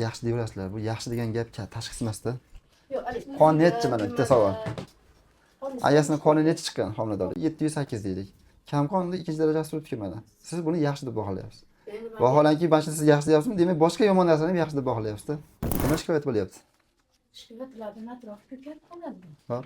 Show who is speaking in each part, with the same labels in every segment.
Speaker 1: yaxshi deyaverasizlar. Bu yaxshi degan gap tashxis emasda.
Speaker 2: Yo'q,
Speaker 1: Qon nechi mana bitta savol. Ayasini qoni nechi chiqqan homiladorlik? 708 deylik. Kamqonni ikkinchi darajasi turibdi mana. Siz buni yaxshi deb baholayapsiz. Vaholanki barcha siz yaxshi deyapsizmi? Demak, boshqa yomon narsani ham yaxshi deb baholayapsiz-da. Nima shikoyat bo'lyapti?
Speaker 2: Shikoyatlardan atrofi ko'karib qoladi.
Speaker 1: Hop.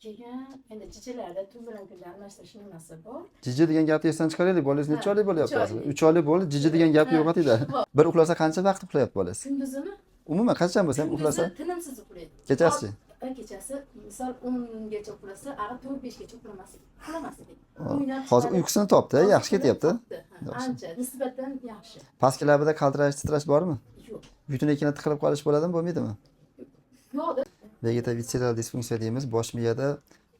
Speaker 2: Keyin endi jijilarda tuz bilan gulni almashtirish nimasi bor?
Speaker 1: Jiji degan gapni esdan chiqaraylik. Bolangiz necha oylik bo'lyapti hozir? 3 oylik bo'ldi. Jiji degan gapni yo'qotingda. Bir uxlasa qancha vaqt uxlayapti bolangiz?
Speaker 2: Kunduzini?
Speaker 1: Umuman qachon bo'lsa ham uxlasa?
Speaker 2: Tinimsiz uxlaydi.
Speaker 1: Kechasi-chi?
Speaker 2: Kechasi misol 10 gacha uxlasa, 4-5 gacha uxlamaslik.
Speaker 1: Hozir uyqusini topdi, yaxshi ketyapti.
Speaker 2: Ancha, nisbatan yaxshi.
Speaker 1: Pastki labida qaltirash, titrash bormi?
Speaker 2: Yo'q.
Speaker 1: Yutunekini tiqilib qolish bo'ladimi, bo'lmaydimi?
Speaker 2: Yo'q.
Speaker 1: Vegetativ disfunksiya deymiz, bosh miyada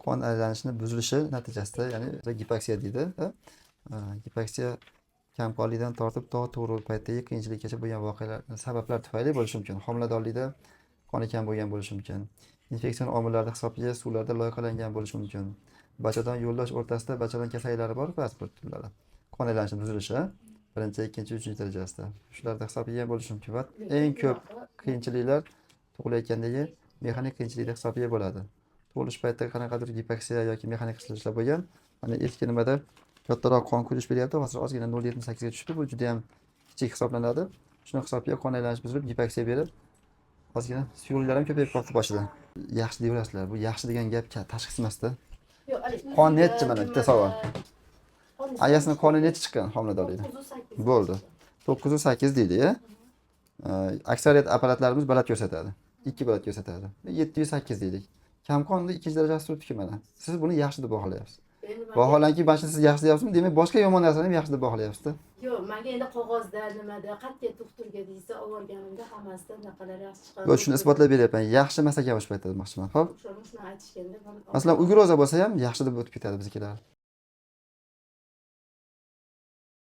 Speaker 1: qon aylanishini buzilishi natijasida, ya'ni gipoksiya deydi. Gipoksiya kamqonlikdan tortib to tug'ruq paytidagi qiyinchilikgacha bo'lgan voqealar sabablar tufayli bo'lishi mumkin. Homiladorlikda qon kam bo'lgan bo'lishi mumkin. Infeksion omillar hisobiga suvlarda loyqalangan bo'lishi mumkin. Bachadon yo'ldosh o'rtasida bachadon kasalliklari bor, pasport turlari. Qon aylanishi buzilishi birinchi, ikkinchi, uchinchi darajasida. Shularda hisobiga bo'lishi mumkin va eng ko'p qiyinchiliklar tug'ilayotgandagi mexanik qiyinchiliklar hisobiga bo'ladi. Tug'ilish paytida qanaqadir gipoksiya yoki mexanik qisilishlar bo'lgan, mana ilk nimada kattaroq qon kurish beryapti, hozir ozgina 0.78 ga tushdi. Bu juda ham kichik hisoblanadi. Shuni hisobiga qon aylanishi buzilib, gipoksiya berib, ozgina suyuqliklar ham ko'payib qoldi boshida. Yaxshi deyaverasizlar. Bu yaxshi degan gap tashxis emasda.
Speaker 2: Yo'q,
Speaker 1: qon nechi mana bitta savol. Ayasini qoni nechi chiqqan homiladorlikda? Bo'ldi. 908 deydi. Aksariyat apparatlarimiz baland ko'rsatadi. 2 baland ko'rsatadi. 708 deylik. Kamqonni ikkinchi darajasi turibdi mana. Siz buni yaxshi deb baholayapsiz. Vaholanki barcha siz yaxshi deyapsizmi? Demak, boshqa yomon narsani ham yaxshi deb baholayapsiz-da.
Speaker 2: Yo'q, menga endi qog'ozda nimada qat'iy doktorga deysa, olganimda hammasida naqalar yaxshi chiqadi.
Speaker 1: Yo'q, shuni isbotlab beryapman. Yaxshi emas ekan o'sha paytda demoqchiman. Xo'p.
Speaker 2: Shuni aytishganda
Speaker 1: Masalan, ugroza bo'lsa ham yaxshi deb o'tib ketadi biznikilar.